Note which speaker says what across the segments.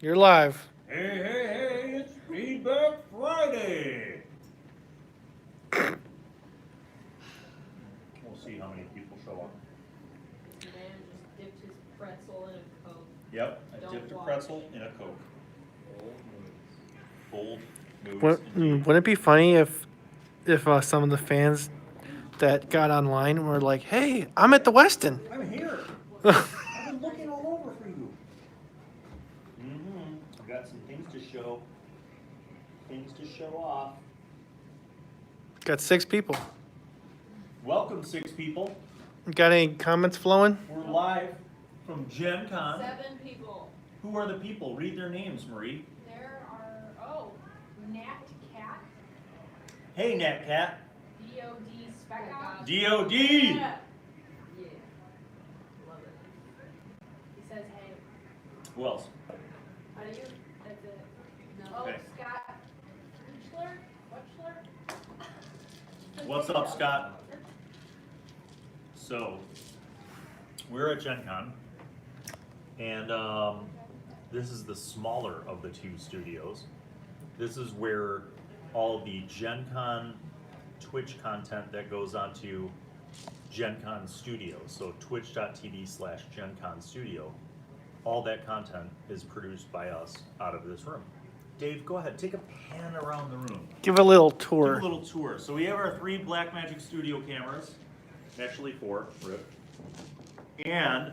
Speaker 1: You're live.
Speaker 2: Hey, it's Feedback Friday. We'll see how many people show up.
Speaker 3: The man just dipped his pretzel in a Coke.
Speaker 2: Yep, I
Speaker 3: Don't
Speaker 2: dipped a
Speaker 3: watch.
Speaker 2: pretzel in a Coke. Bold moves
Speaker 1: Wouldn't
Speaker 2: indeed.
Speaker 1: wouldn't it be funny if some of the fans that got online were like, "Hey, I'm at the Westin."
Speaker 2: I'm here. I've been looking all over for you. I've got some things to show. Things to show off.
Speaker 1: Got 6 people.
Speaker 2: Welcome, 6 people.
Speaker 1: Got any comments flowing?
Speaker 2: We're live from Gen Con.
Speaker 3: 7 people.
Speaker 2: Who are the people? Read their names, Marie.
Speaker 3: There are, Nat Cat,
Speaker 2: Hey, Nat Cat.
Speaker 3: DOD Spec Ops.
Speaker 2: DOD.
Speaker 3: Yeah. Love it. He says, hey.
Speaker 2: Who else?
Speaker 3: How do you? That's it. No.
Speaker 2: Okay.
Speaker 3: Oh, Scott. Wutchler?
Speaker 2: What's up, Scott? So, we're at Gen Con, and this is the smaller of the 2 studios. This is where all the Gen Con Twitch content that goes onto Gen Con Studio, so twitch.tv/Gen Con Studio, all that content is produced by us out of this room. Dave, go ahead, take a pan around the room.
Speaker 1: Give a little
Speaker 2: Do
Speaker 1: tour.
Speaker 2: a little tour. So we have our 3 Blackmagic Studio cameras. Actually 4, rip. And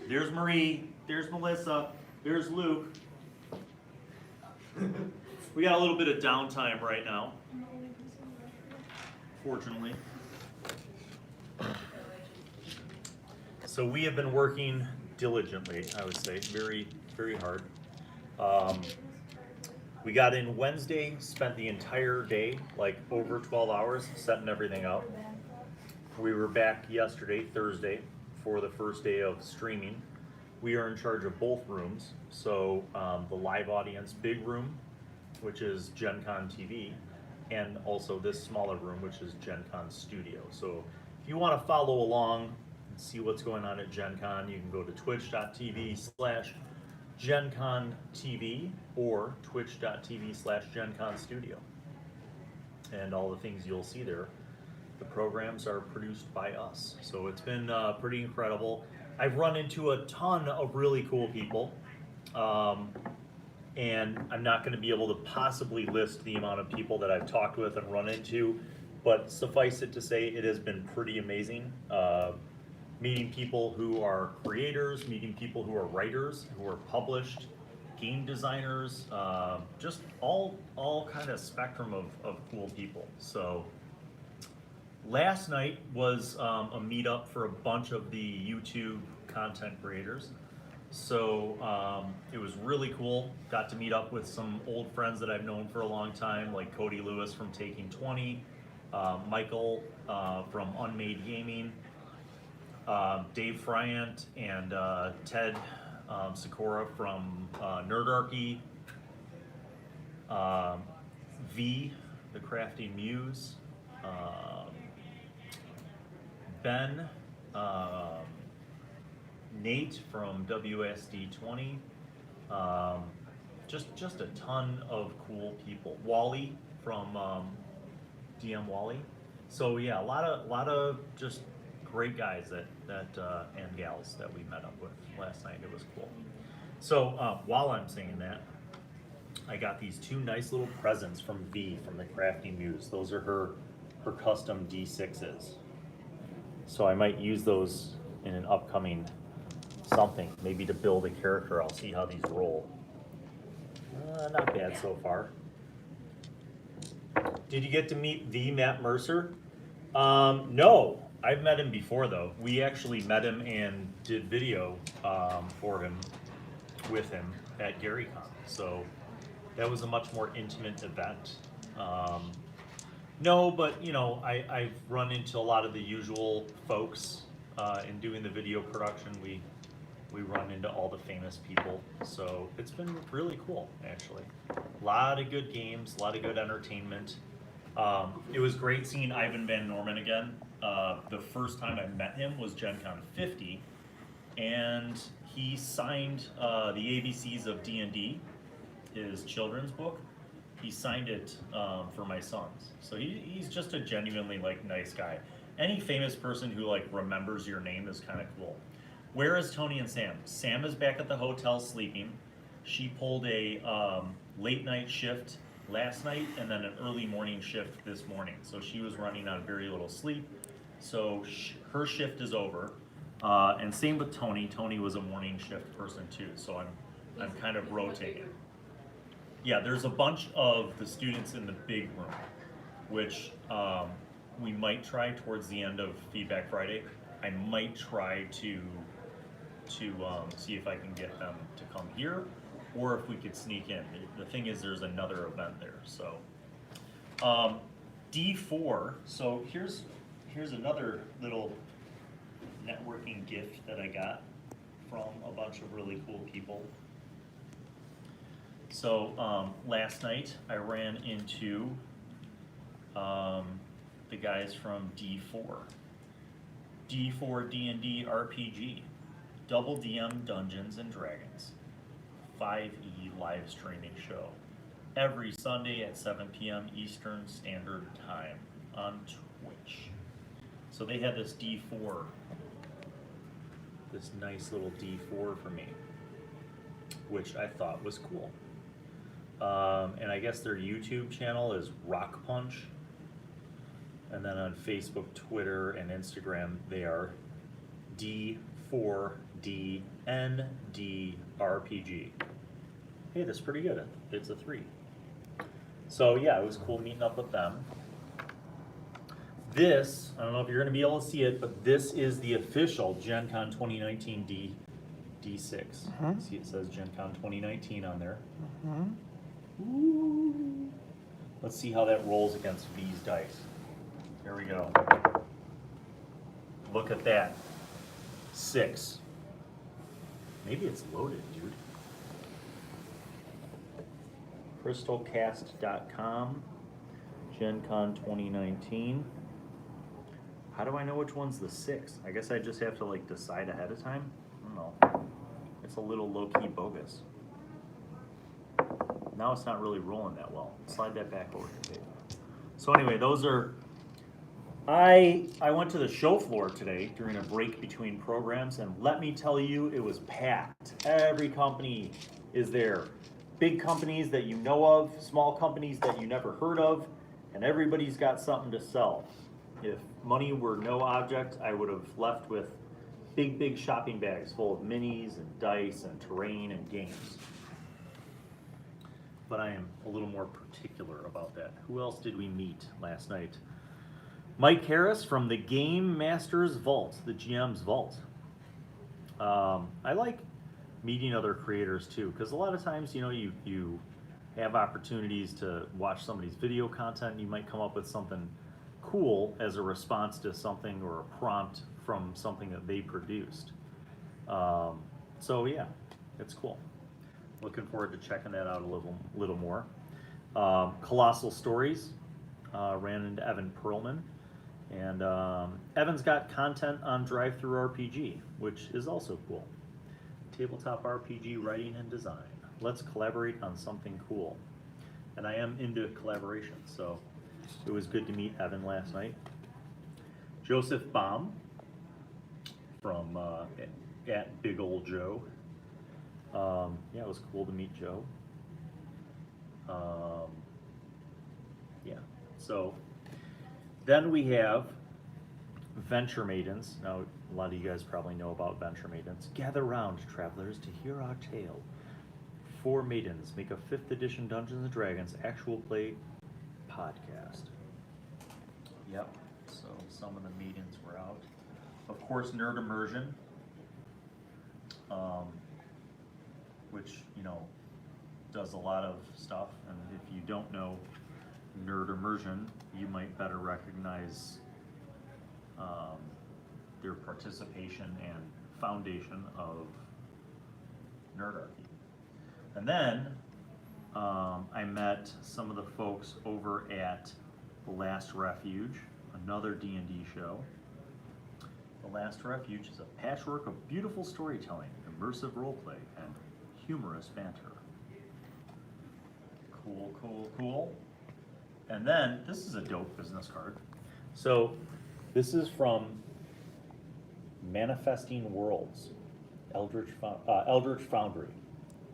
Speaker 2: there's Marie, there's Melissa, there's Luke. We got a little bit of downtime right now, fortunately. So we have been working diligently, I would say, very, very hard. We got in Wednesday, spent the entire day, like over 12 hours, setting everything up. We were back yesterday, Thursday, for the first day of streaming. We are in charge of both rooms. So the live audience big room, which is Gen Con TV, and also this smaller room, which is Gen Con Studio. So if you want to follow along and see what's going on at Gen Con, you can go to twitch.tv/Gen Con TV or twitch.tv/Gen Con Studio. And all the things you'll see there, the programs are produced by us. So it's been pretty incredible. I've run into a ton of really cool people. And I'm not going to be able to possibly list the amount of people that I've talked with and run into, but suffice it to say, it has been pretty amazing. Meeting people who are creators, meeting people who are writers, who are published, game designers, just all kind of spectrum of cool people. So last night was a meetup for a bunch of the YouTube content creators. So it was really cool. Got to meet up with some old friends that I've known for a long time, like Cody Lewis from Taking 20, Michael from Unmade Gaming, Dave Friant, and Ted Sikora from Nerdarchy, V, the Crafty Muse, Ben, Nate from WSD20, just a ton of cool people. Wally from DM Wally. So yeah, a lot of just great guys that and gals that we met up with last night. It was cool. So while I'm saying that, I got these 2 nice little presents from V from the Crafty Muse. Those are her custom D6s. So I might use those in an upcoming something, maybe to build a character. I'll see how these roll. Not bad so far. Did you get to meet the Matt Mercer? No, I've met him before though. We actually met him and did video for him, with him at GaryCon. So that was a much more intimate event. No, but you know, I've run into a lot of the usual folks in doing the video production. We run into all the famous people, so it's been really cool, actually. A lot of good games, a lot of good entertainment. It was great seeing Ivan Van Norman again. The first time I met him was Gen Con 50, and he signed the ABCs of D&D, his children's book. He signed it for my sons. So he's just a genuinely like nice guy. Any famous person who like remembers your name is kind of cool. Where is Tony and Sam? Sam is back at the hotel sleeping. She pulled a late night shift last night and then an early morning shift this morning. So she was running on very little sleep. So her shift is over. And same with Tony. Tony was a morning shift person too. So I'm kind of rotating. Yeah, there's a bunch of the students in the big room, which we might try towards the end of Feedback Friday. I might try to see if I can get them to come here, or if we could sneak in. The thing is, there's another event there. So D4. So here's another little networking gift that I got from a bunch of really cool people. So last night I ran into the guys from D4. D4 D&D RPG, Double DM Dungeons and Dragons, 5e live streaming show, every Sunday at 7 p.m. Eastern Standard Time on Twitch. So they had this D4, this nice little D4 for me, which I thought was cool. And I guess their YouTube channel is Rock Punch. And then on Facebook, Twitter, and Instagram, they are D4DNDRPG. Hey, that's pretty good. It's a 3. So yeah, it was cool meeting up with them. This, I don't know if you're going to be able to see it, but this is the official Gen Con 2019 D6. See, it says Gen Con 2019 on there. Ooh. Let's see how that rolls against these dice. Here we go. Look at that. 6. Maybe it's loaded, dude. Crystalcast.com, Gen Con 2019. How do I know which one's the 6? I guess I just have to like decide ahead of time? I don't know. It's a little low-key bogus. Now it's not really rolling that well. Slide that back over to Dave. So anyway, those are... I went to the show floor today during a break between programs, and let me tell you, it was packed. Every company is there. Big companies that you know of, small companies that you never heard of, and everybody's got something to sell. If money were no object, I would have left with big shopping bags full of minis and dice and terrain and games. But I am a little more particular about that. Who else did we meet last night? Mike Harris from the Game Master's Vault, the GM's Vault. I like meeting other creators too, because a lot of times, you know, you have opportunities to watch somebody's video content, and you might come up with something cool as a response to something or a prompt from something that they produced. So yeah, it's cool. Looking forward to checking that out a little more. Colossal Stories, ran into Evan Perlman. And Evan's got content on Drive-Thru-RPG, which is also cool. Tabletop RPG writing and design. Let's collaborate on something cool. And I am into collaboration, so it was good to meet Evan last night. Joseph Baum from at Big Ol' Joe. Yeah, it was cool to meet Joe. Yeah, so then we have Venture Maidens. Now, a lot of you guys probably know about Venture Maidens. Gather round, travelers, to hear our tale. 4 maidens make a 5th edition Dungeons & Dragons actual play podcast. Yep, so some of the maidens were out. Of course, Nerd Immersion, which, you know, does a lot of stuff. And if you don't know Nerd Immersion, you might better recognize their participation and foundation of Nerdarchy. And then I met some of the folks over at The Last Refuge, another D&D show. The The Last Refuge is a patchwork of beautiful storytelling, immersive roleplay, and humorous banter. Cool, cool, cool. And then, this is a dope business card. So, this is from Manifesting Worlds, Eldritch Foundry.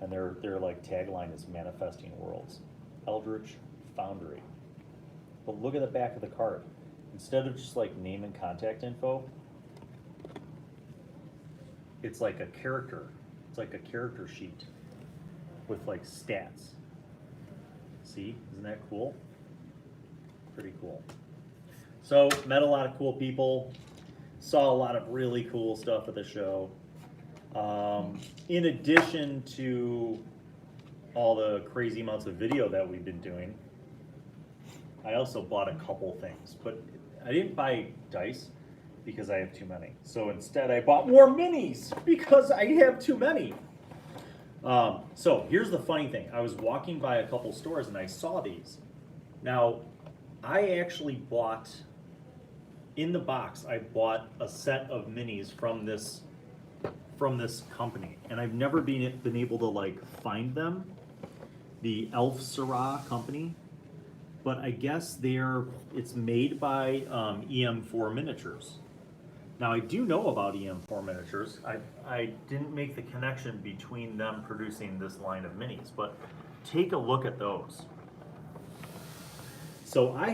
Speaker 2: And their like tagline is Manifesting Worlds, Eldritch Foundry. But look at the back of the card. Instead of just like name and contact info, it's like a character. It's like a character sheet with like stats. See, isn't that cool? Pretty cool. So, met a lot of cool people, saw a lot of really cool stuff at the show. In addition to all the crazy amounts of video that we've been doing, I also bought a couple things, but I didn't buy dice because I have too many. So instead I bought more minis because I have too many. So here's the funny thing. I was walking by a couple stores and I saw these. Now, I actually bought, in the box, I bought a set of minis from this company, and I've never been able to like find them. The Elf Syrah company, but I guess it's made by EM4 Miniatures. Now I do know about EM4 Miniatures. I didn't make the connection between them producing this line of minis, but take a look at those. So I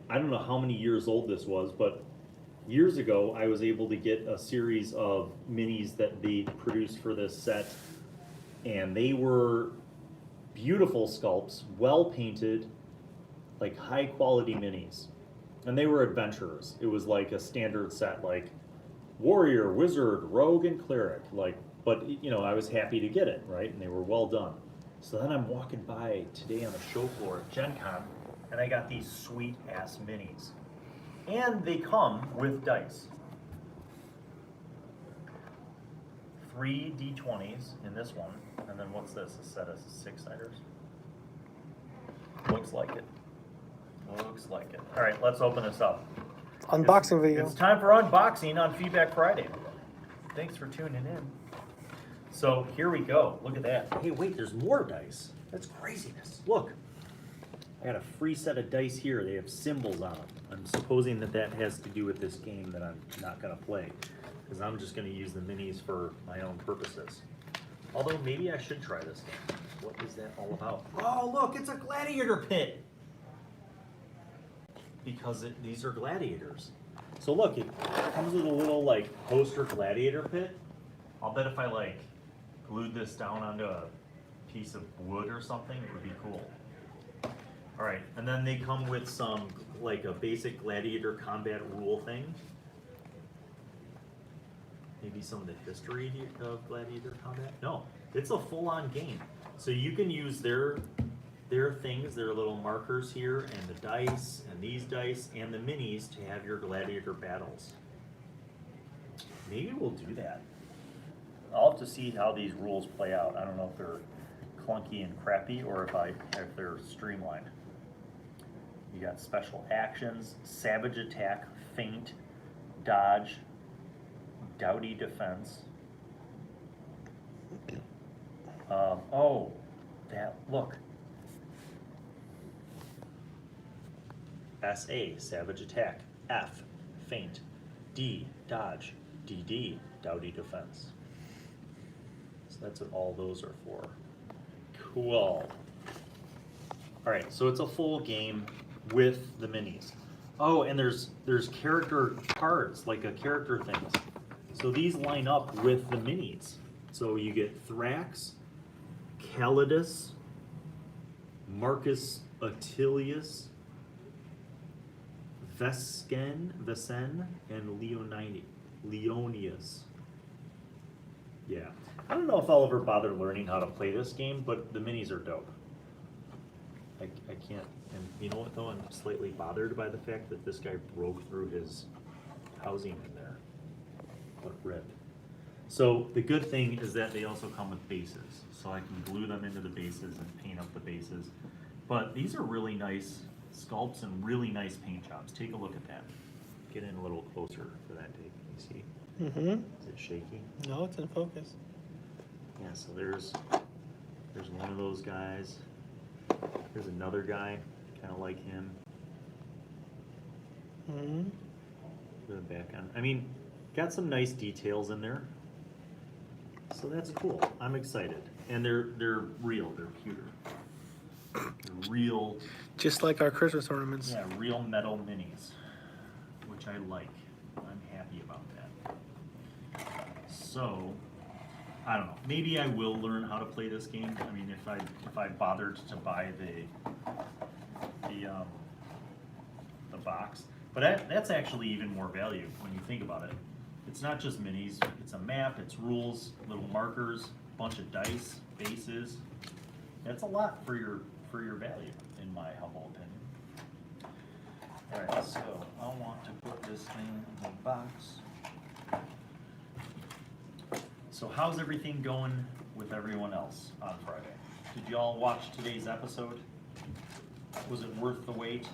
Speaker 2: don't know how many years old this was, but years ago, I was able to get a series of minis that they produced for this set, and they were beautiful sculpts, well painted, like high quality minis. And they were adventurers. It was like a standard set, like warrior, wizard, rogue, and cleric. But I was happy to get it, right? And they were well done. So then I'm walking by today on the show floor at Gen Con, and I got these sweet ass minis. And they come with dice. 3 D20s in this one, and then what's this? A set of 6-siders? Looks like it. Looks like it. All right, let's open this up.
Speaker 1: Unboxing video.
Speaker 2: It's time for unboxing on Feedback Friday. Thanks for tuning in. So here we go. Look at that. Hey, wait, there's more dice. That's craziness. Look. I got a free set of dice here. They have symbols on them. I'm supposing that has to do with this game that I'm not going to play, because I'm just going to use the minis for my own purposes. Although maybe I should try this game. What is that all about? Oh, look, it's a gladiator pit! Because these are gladiators. So look, it comes with a little like poster gladiator pit. I'll bet if I like glued this down onto a piece of wood or something, it would be cool. All right, and then they come with some, like a basic gladiator combat rule thing. Maybe some of the history of gladiator combat? No, it's a full-on game. So you can use their things, their little markers here, and the dice, and these dice, and the minis to have your gladiator battles. Maybe we'll do that. I'll have to see how these rules play out. I don't know if they're clunky and crappy or if they're streamlined. You got special actions, savage attack, feint, dodge, doughty defense. Look. SA, savage attack. F, feint. D, dodge. DD, doughty defense. So that's what all those are for. Cool. All right, so it's a full game with the minis. Oh, and there's character cards, like a character things. So these line up with the minis. So you get Thrax, Calidus, Marcus Attilius, Vesen, and Leonius. Yeah. I don't know if I'll ever bother learning how to play this game, but the minis are dope. I can't, and you know what though, I'm slightly bothered by the fact that this guy broke through his housing in there. What rip. So the good thing is that they also come with bases, so I can glue them into the bases and paint up the bases. But these are really nice sculpts and really nice paint jobs. Take a look at that. Get in a little closer for that tape. Can you see?
Speaker 1: Mm-hmm.
Speaker 2: Is it shaking?
Speaker 1: No, it's in focus.
Speaker 2: Yeah, so there's one of those guys. There's another guy, kind of like him.
Speaker 1: Mm-hmm.
Speaker 2: Put it back on. I mean, got some nice details in there. So that's cool. I'm excited. And they're real. They're pewter. They're real.
Speaker 1: Just like our Christmas ornaments.
Speaker 2: Yeah, real metal minis, which I like. I'm happy about that. So, I don't know. Maybe I will learn how to play this game. I mean, if I bothered to buy the box, but that's actually even more value when you think about it. It's not just minis. It's a map. It's rules, little markers, bunch of dice, bases. That's a lot for your value, in my humble opinion. All right, so I want to put this thing in the box. So how's everything going with everyone else on Friday? Did you all watch today's episode? Was it worth the wait?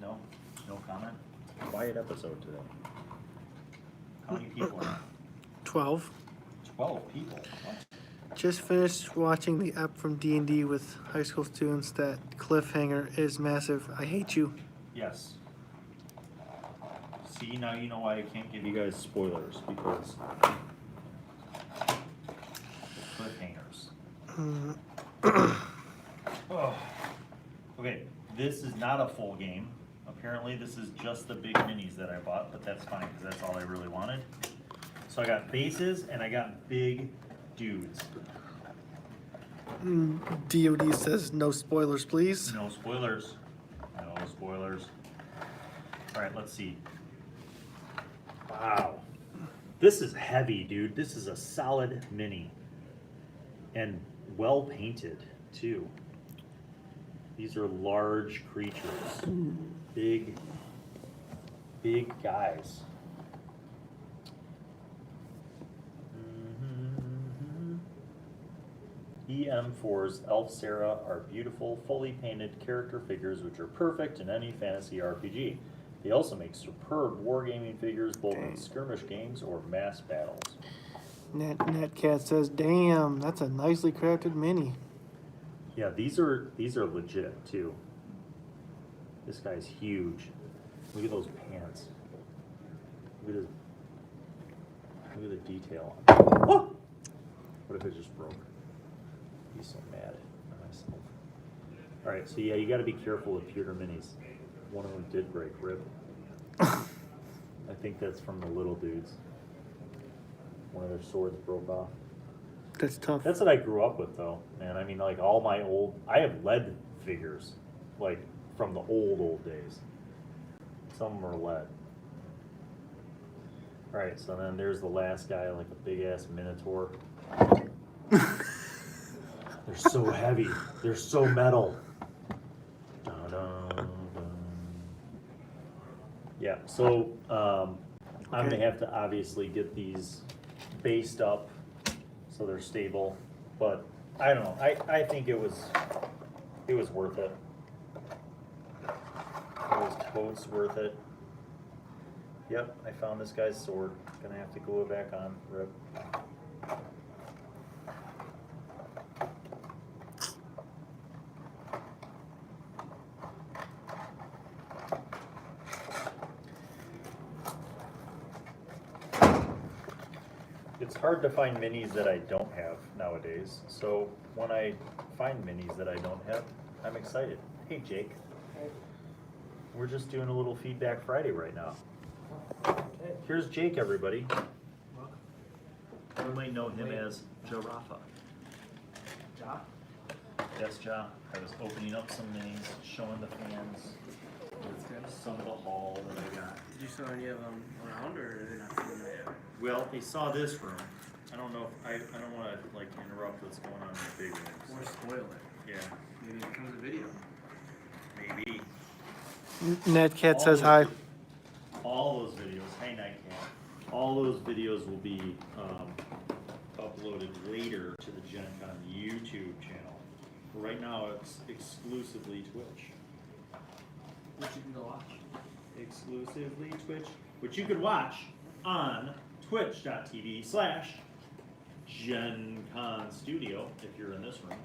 Speaker 2: No? No comment? Quiet episode today. How many people are on?
Speaker 1: 12.
Speaker 2: 12 people. What?
Speaker 1: Just finished watching the app from D&D with high school students. That cliffhanger is massive. I hate you.
Speaker 2: Yes. See, now you know why I can't give you guys spoilers, because cliffhangers. Oh. Okay, this is not a full game. Apparently this is just the big minis that I bought, but that's fine, because that's all I really wanted. So I got bases, and I got big dudes.
Speaker 1: DOD says no spoilers, please.
Speaker 2: No spoilers. No spoilers. Alright, let's see. Wow. This is heavy, dude. This is a solid mini. And well painted, too. These are large creatures. Big guys. EM4's Elf Sarah are beautiful, fully painted character figures which are perfect in any fantasy RPG. They also make superb wargaming figures both in skirmish games or mass battles.
Speaker 1: Netcat says, damn, that's a nicely crafted mini.
Speaker 2: Yeah, these are legit too. This guy's huge. Look at those pants. Look at the detail on it. Oh! What if it just broke? I'd be so mad at myself. Alright, so yeah, you gotta be careful with pewter minis. One of them did break, rip. I think that's from the little dudes. One of their swords broke off.
Speaker 1: That's tough.
Speaker 2: That's what I grew up with, though, man. I mean, like, all my I have lead figures, like, from the old days. Some of them are lead. Alright, so then there's the last guy, like a big-ass minotaur. They're so heavy. They're so metal. Dun, dun, dun. Yeah, so I'm gonna have to obviously get these based up so they're stable, but I don't know. I think it was worth it. It was totes worth it. Yep, I found this guy's sword. Gonna have to glue it back on. Rip. It's hard to find minis that I don't have nowadays, so when I find minis that I don't have, I'm excited. Hey Jake. We're just doing a little Feedback Friday right now. Here's Jake, everybody. You might know him as Jarafa.
Speaker 4: Ja?
Speaker 2: Yes, Ja. I was opening up some minis, showing the fans some of the haul that I got.
Speaker 4: Did you show any of them around, or are they not sitting there?
Speaker 2: Well, they saw this room. I don't know if I don't want to like interrupt what's going on in the big
Speaker 4: Or
Speaker 2: rooms.
Speaker 4: spoil it?
Speaker 2: Yeah,
Speaker 4: Maybe it becomes a video.
Speaker 2: maybe.
Speaker 1: Netcat
Speaker 2: All
Speaker 1: says
Speaker 2: those
Speaker 1: hi.
Speaker 2: All those videos, hey Nightcat, all those videos will be uploaded later to the Gen Con YouTube channel. Right now it's exclusively Twitch.
Speaker 4: Which you can go watch.
Speaker 2: exclusively Twitch, which you could watch on twitch.tv/GenCon Studio if you're in this room,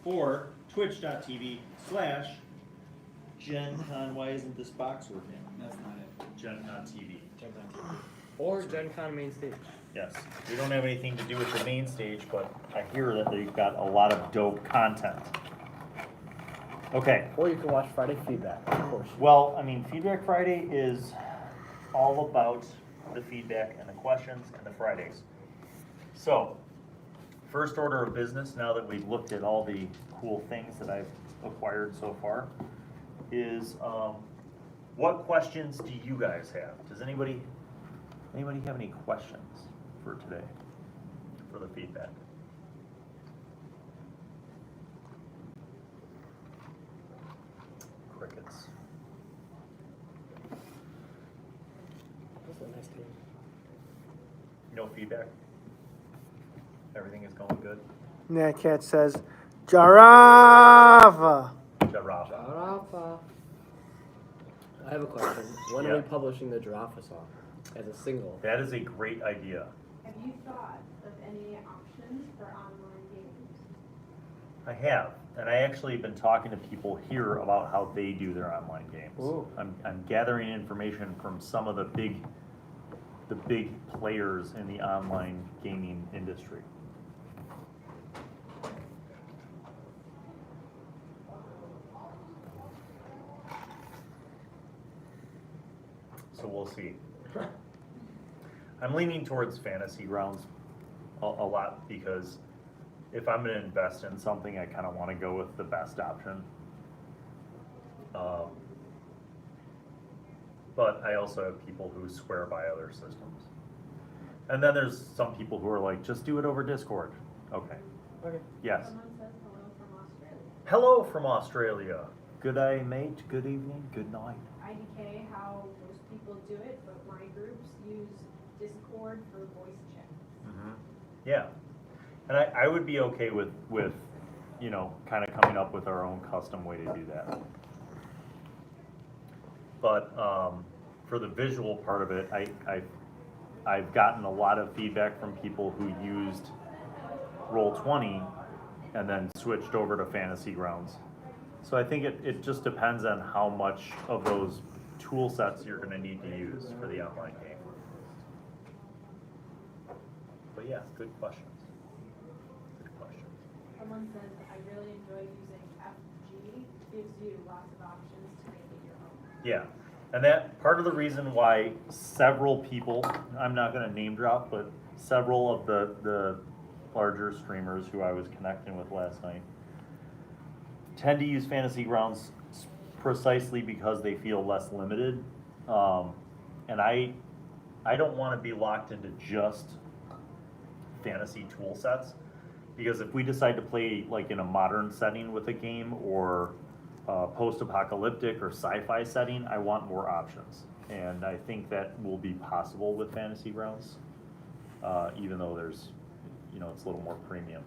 Speaker 2: or twitch.tv/GenCon. Why isn't this box working?
Speaker 4: That's not it.
Speaker 2: GenCon TV.
Speaker 5: Or Gen Con main stage.
Speaker 2: Yes, we don't have anything to do with the main stage, but I hear that they've got a lot of dope content. Okay.
Speaker 5: Or you can watch Friday Feedback, of course.
Speaker 2: Well, I mean, Feedback Friday is all about the feedback and the questions and the Fridays. So, first order of business, now that we've looked at all the cool things that I've acquired so far, is what questions do you guys have? Does anybody have any questions for today, for the feedback? Crickets.
Speaker 5: That's a nice team.
Speaker 2: No feedback? Everything is going good?
Speaker 1: Nat Cat says, Giraffe.
Speaker 2: Giraffe.
Speaker 5: Giraffe. I have a question. When are
Speaker 2: Yeah.
Speaker 5: we publishing the Giraffe song as a single?
Speaker 2: That is a great idea.
Speaker 3: Have you thought of any options for online games?
Speaker 2: I have, and I actually have been talking to people here about how they do their online games.
Speaker 5: Ooh.
Speaker 2: I'm gathering information from some of the big players in the online gaming industry. So we'll see. I'm leaning towards fantasy grounds a lot because if I'm going to invest in something, I kind of want to go with the best option. But I also have people who swear by other systems. And then there's some people who are like, just do it over Discord. Okay.
Speaker 5: Okay.
Speaker 2: Yes.
Speaker 3: Someone says hello from Australia.
Speaker 2: Hello from Australia. Good day, mate. Good evening. Good night.
Speaker 3: IDK, how most people do it, but my groups use Discord for voice chat.
Speaker 2: Mm-hmm. Yeah. And I would be okay with you know, kind of coming up with our own custom way to do that. But for the visual part of it, I've gotten a lot of feedback from people who used Roll20 and then switched over to Fantasy Grounds. So I think it just depends on how much of those tool sets you're going to need to use for the online game. But yeah, good questions. Good questions.
Speaker 3: Someone says, I really enjoy using FG, gives you lots of options to make it your own.
Speaker 2: Yeah, and that part of the reason why several people, I'm not going to name drop, but several of the larger streamers who I was connecting with last night tend to use Fantasy Grounds precisely because they feel less limited. And I don't want to be locked into just fantasy tool sets, because if we decide to play like in a modern setting with a game or post-apocalyptic or sci-fi setting, I want more options. And I think that will be possible with Fantasy Grounds, even though there's, you know, it's a little more premium.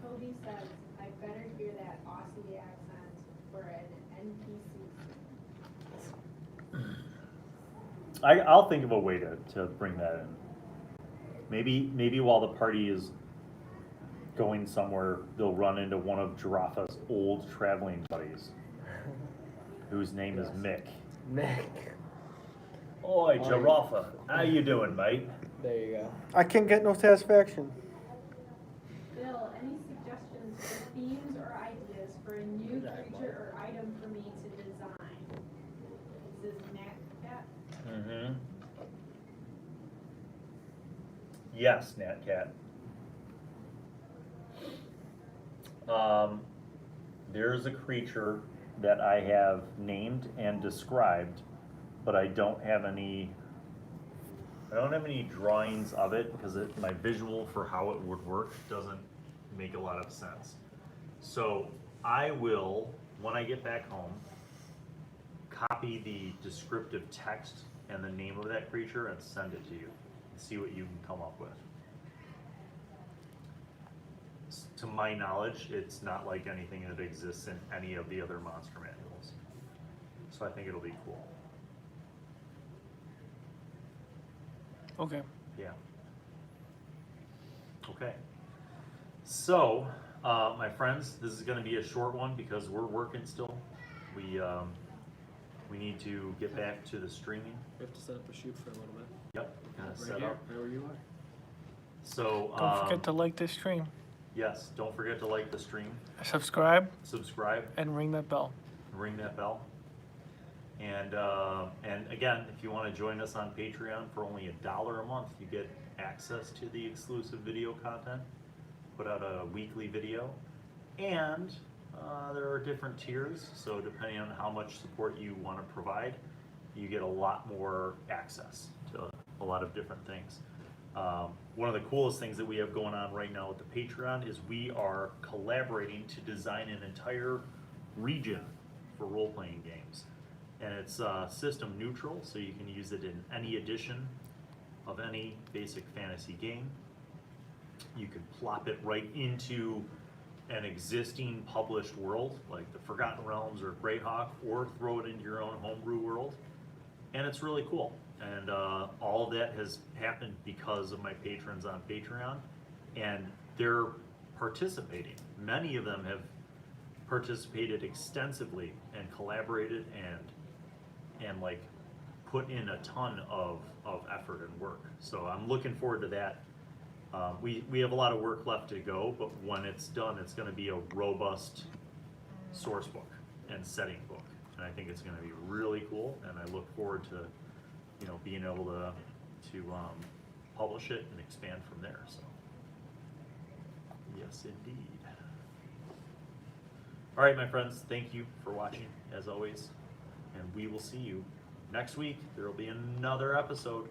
Speaker 3: Toby says, I better hear that Aussie accent for an NPC.
Speaker 2: I'll think of a way to bring that in. Maybe while the party is going somewhere, they'll run into one of Giraffe's old traveling buddies, whose name is Mick.
Speaker 5: Mick.
Speaker 2: Oi, Giraffe, how you doing, mate?
Speaker 5: There you go.
Speaker 1: I can't get no satisfaction.
Speaker 3: Bill, any suggestions for themes or ideas for a new creature or item for me to design? This is Nat Cat.
Speaker 2: Mm-hmm. Yes, Nat Cat. There's a creature that I have named and described, but I don't have any drawings of it because my visual for how it would work doesn't make a lot of sense. So I will, when I get back home, copy the descriptive text and the name of that creature and send it to you and see what you can come up with. To my knowledge, it's not like anything that exists in any of the other monster manuals. So I think it'll be cool.
Speaker 1: Okay.
Speaker 2: Yeah. Okay. So, my friends, this is going to be a short one because we're working still. We need to get back to the streaming.
Speaker 5: We have to set up a shoot for a little bit.
Speaker 2: Yep. Kind of
Speaker 5: Right
Speaker 2: set
Speaker 5: here,
Speaker 2: up.
Speaker 5: right where you are.
Speaker 2: So,
Speaker 1: Don't forget to like this stream,
Speaker 2: yes, don't forget to like the stream,
Speaker 1: subscribe,
Speaker 2: subscribe,
Speaker 1: and ring that bell.
Speaker 2: ring that bell. And again, if you want to join us on Patreon for only $1 a month, you get access to the exclusive video content. Put out a weekly video, and there are different tiers. So depending on how much support you want to provide, you get a lot more access to a lot of different things. One of the coolest things that we have going on right now with the Patreon is we are collaborating to design an entire region for role-playing games. And it's system neutral, so you can use it in any edition of any basic fantasy game. You can plop it right into an existing published world, like the Forgotten Realms or Greyhawk, or throw it into your own homebrew world. And it's really cool. And all of that has happened because of my patrons on Patreon, and they're participating. Many of them have participated extensively and collaborated and like put in a ton of effort and work. So I'm looking forward to that. We have a lot of work left to go, but when it's done, it's going to be a robust source book and setting book, and I think it's going to be really cool. And I look forward to being able to publish it and expand from there. So yes, indeed. All right, my friends, thank you for watching as always, and we will see you next week. There will be another episode.